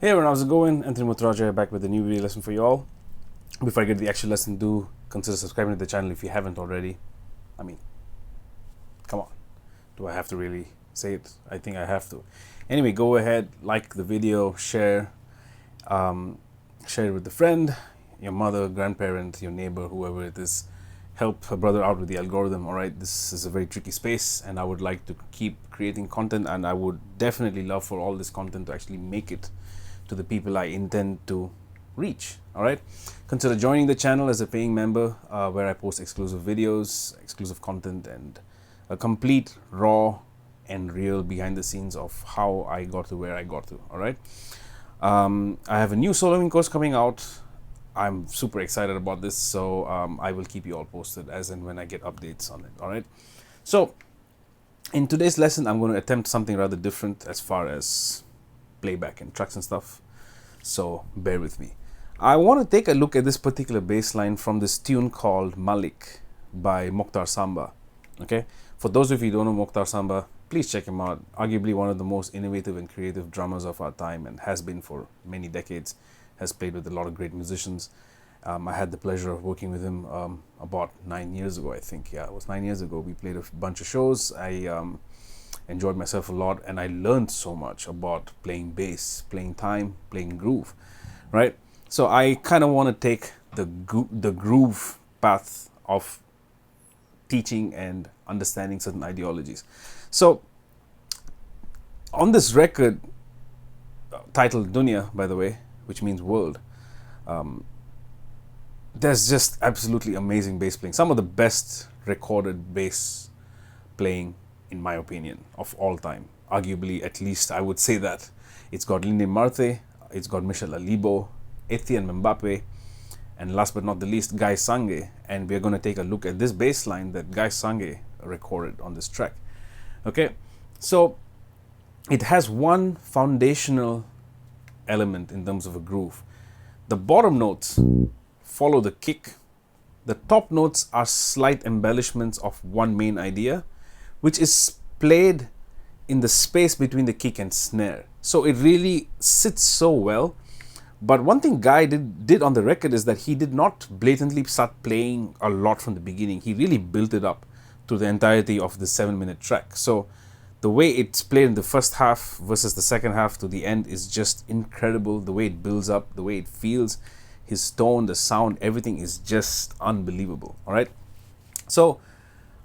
Hey everyone, how's it going? Anthony Muthurajah back with a new video lesson for you all. Before I get to the actual lesson, do consider subscribing to the channel if you haven't already. I mean, come on. Do I have to really say it? I think I have to. Anyway, go ahead, like the video, share it with a friend, your mother, grandparent, your neighbor, whoever it is. Help a brother out with the algorithm. All right, this is a very tricky space and I would like to keep creating content, and I would definitely love for all this content to actually make it to the people I intend to reach. All right, consider joining the channel as a paying member, where I post exclusive videos, exclusive content, and a complete raw and real behind the scenes of how I got to where I got to. All right, I have a new soloing course coming out. I'm super excited about this, so I will keep you all posted as and when I get updates on it. All right, so in today's lesson I'm going to attempt something rather different as far as playback and tracks and stuff, so bear with me. I want to take a look at this particular bass line from this tune called Malik by Mokhtar Samba. Okay, for those of you who don't know Mokhtar Samba, please check him out. Arguably one of the most innovative and creative drummers of our time, and has been for many decades. Has played with a lot of great musicians. I had the pleasure of working with him about 9 years ago, I think. Yeah, it was 9 years ago. We played a bunch of shows. I enjoyed myself a lot, and I learned so much about playing bass, playing time, playing groove, right? So I kind of want to take the groove path of teaching and understanding certain ideologies. So on this record, titled Dunya, by the way, which means world, there's just absolutely amazing bass playing. Some of the best recorded bass playing, in my opinion, of all time. Arguably, at least I would say that. It's got Lindy Marthe, it's got Michel Alibo, Etienne Mbappe, and last but not the least, Guy Nsangué. And we're going to take a look at this bass line that Guy Nsangué recorded on this track. Okay, so it has one foundational element in terms of a groove. The bottom notes follow the kick. The top notes are slight embellishments of one main idea, which is played in the space between the kick and snare. So it really sits so well. But one thing Guy did on the record is that he did not blatantly start playing a lot from the beginning. He really built it up through the entirety of the 7-minute track. So the way it's played in the first half versus the second half to the end is just incredible. The way it builds up, the way it feels, his tone, the sound, everything is just unbelievable. All right. So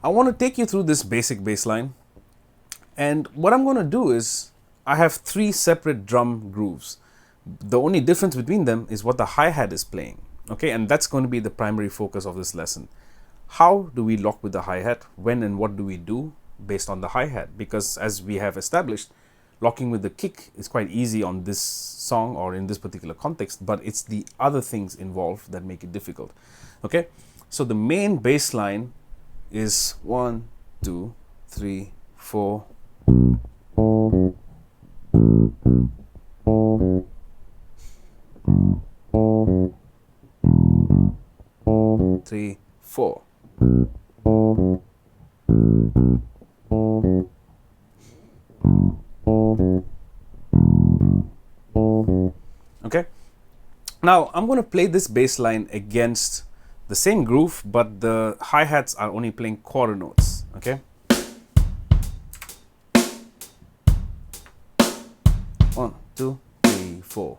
I want to take you through this basic bass line. And what I'm going to do is I have 3 separate drum grooves. The only difference between them is what the hi-hat is playing. Okay. And that's going to be the primary focus of this lesson. How do we lock with the hi-hat? When and what do we do based on the hi-hat? Because as we have established, locking with the kick is quite easy on this song or in this particular context, but it's the other things involved that make it difficult. Okay, so the main bass line is 1, 2, 3, 4. 3, 4. Okay, now I'm going to play this bass line against the same groove, but the hi-hats are only playing quarter notes. Okay, 1, 2, 3, 4.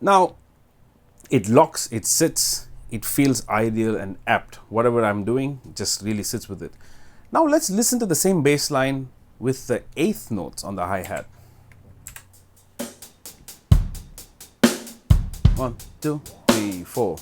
Now, it locks, it sits, it feels ideal and apt. Whatever I'm doing just really sits with it. Now let's listen to the same bass line with the eighth notes on the hi-hat. 1, 2, 3, 4.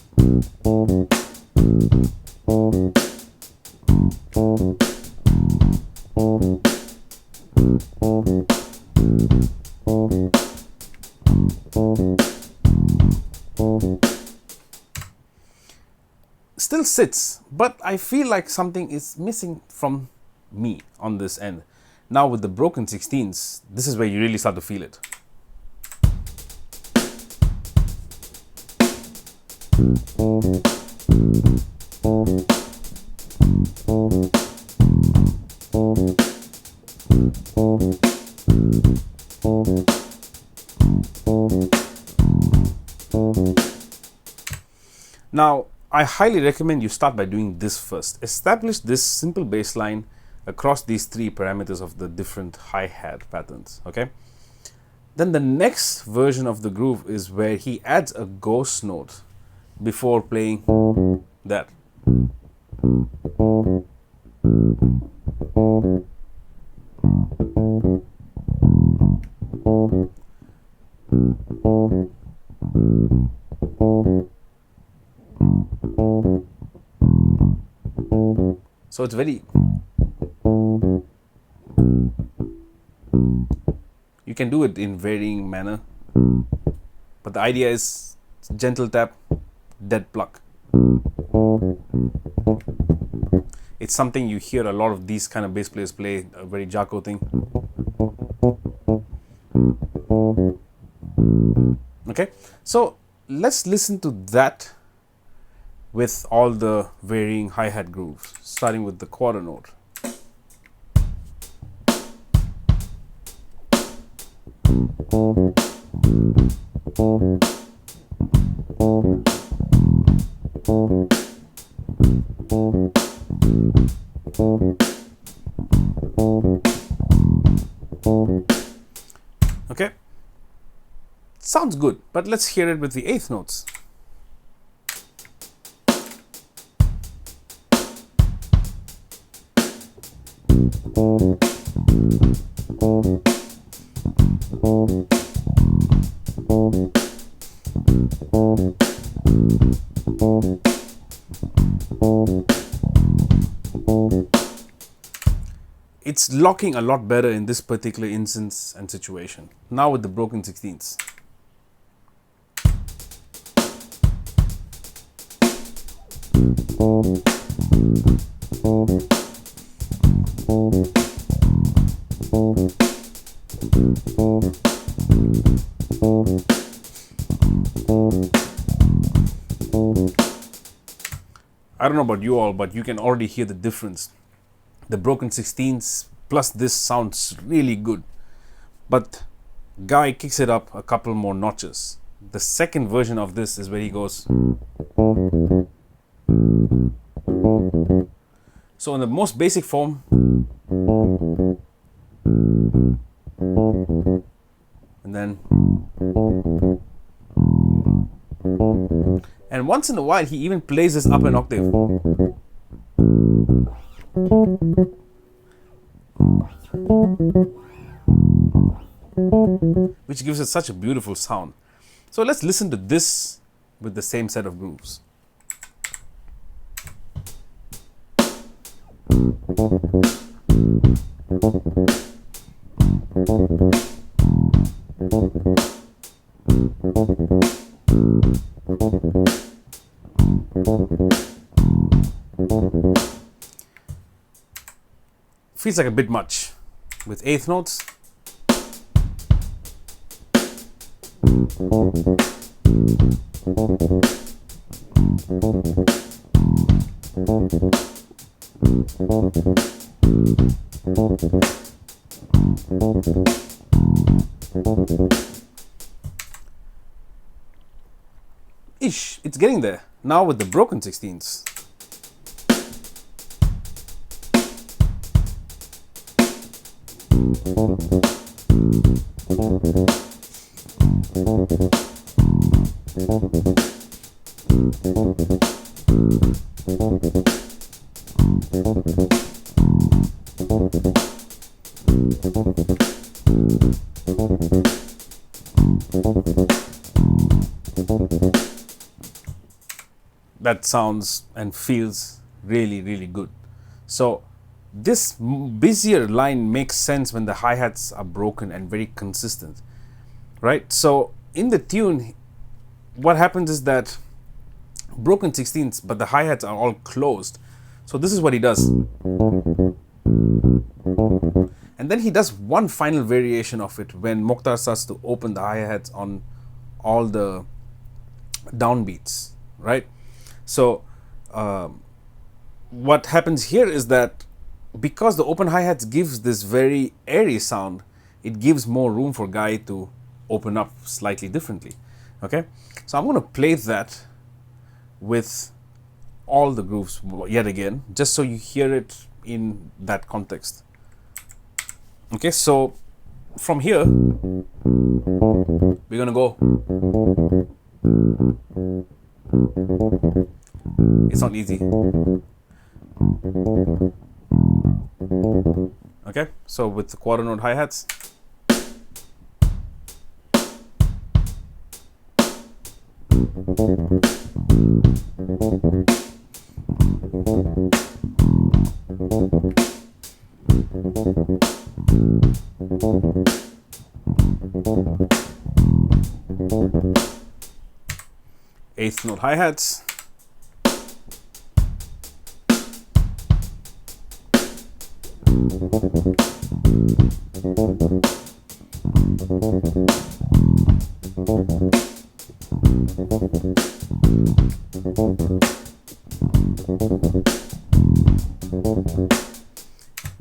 Still sits, but I feel like something is missing from me on this end. Now with the broken 16s, this is where you really start to feel it. Now, I highly recommend you start by doing this first. Establish this simple bass line across these three parameters of the different hi-hat patterns, okay? Then the next version of the groove is where he adds a ghost note before playing that. So it's very, you can do it in varying manner, but the idea is gentle tap, dead pluck. It's something you hear a lot of these kind of bass players play, a very Jaco thing. Okay, so let's listen to that with all the varying hi-hat grooves, starting with the quarter note. Okay, sounds good, but let's hear it with the eighth notes. It's locking a lot better in this particular instance and situation. Now with the broken 16ths. I don't know about you all, but you can already hear the difference. The broken 16s plus this sounds really good, but Guy kicks it up a couple more notches. The second version of this is where he goes. So in the most basic form, and then, and once in a while he even plays this up an octave, which gives it such a beautiful sound. So let's listen to this with the same set of grooves. Feels like a bit much with eighth notes. Ish, it's getting there. Now with the broken 16ths. That sounds and feels really, really good. So this busier line makes sense when the hi-hats are broken and very consistent, right? So in the tune, what happens is that broken 16ths, but the hi-hats are all closed. So this is what he does. And then he does one final variation of it when Mokhtar starts to open the hi-hats on all the downbeats, right? So what happens here is that because the open hi-hats gives this very airy sound, it gives more room for Guy to open up slightly differently. Okay, so I'm going to play that with all the grooves yet again, just so you hear it in that context. Okay, so from here, we're going to go. It's not easy. Okay, so with the quarter note hi-hats. Eighth note hi-hats.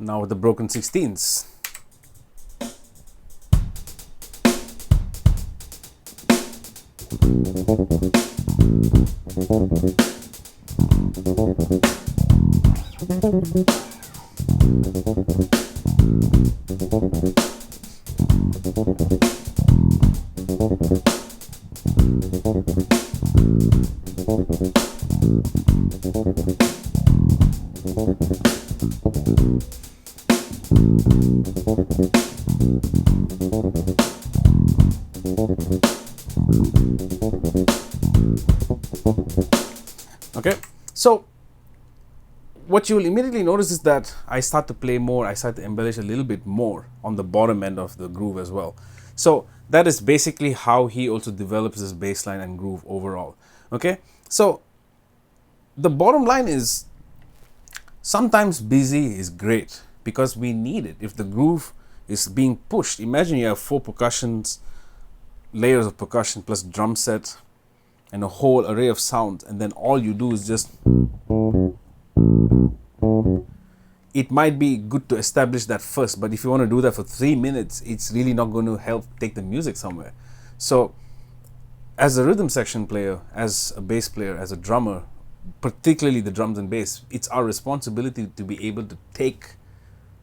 Now with the broken 16ths. Okay, so what you will immediately notice is that I start to play more, I start to embellish a little bit more on the bottom end of the groove as well. So that is basically how he also develops his bass line and groove overall. Okay, so the bottom line is sometimes busy is great because we need it. If the groove is being pushed, imagine you have 4 percussions, layers of percussion plus drum set and a whole array of sounds, and then all you do is just, it might be good to establish that first, but if you want to do that for 3 minutes, it's really not going to help take the music somewhere. So as a rhythm section player, as a bass player, as a drummer, particularly the drums and bass, it's our responsibility to be able to take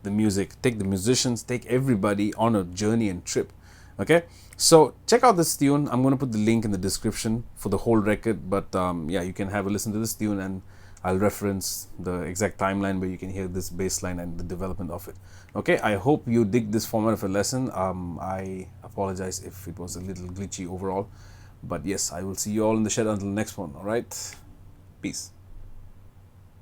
the music, take the musicians, take everybody on a journey and trip. Okay, so check out this tune. I'm going to put the link in the description for the whole record, but yeah, you can have a listen to this tune and I'll reference the exact timeline where you can hear this bass line and the development of it. Okay, I hope you dig this format of a lesson. I apologize if it was a little glitchy overall, but yes, I will see you all in the shed until the next one. All right, peace.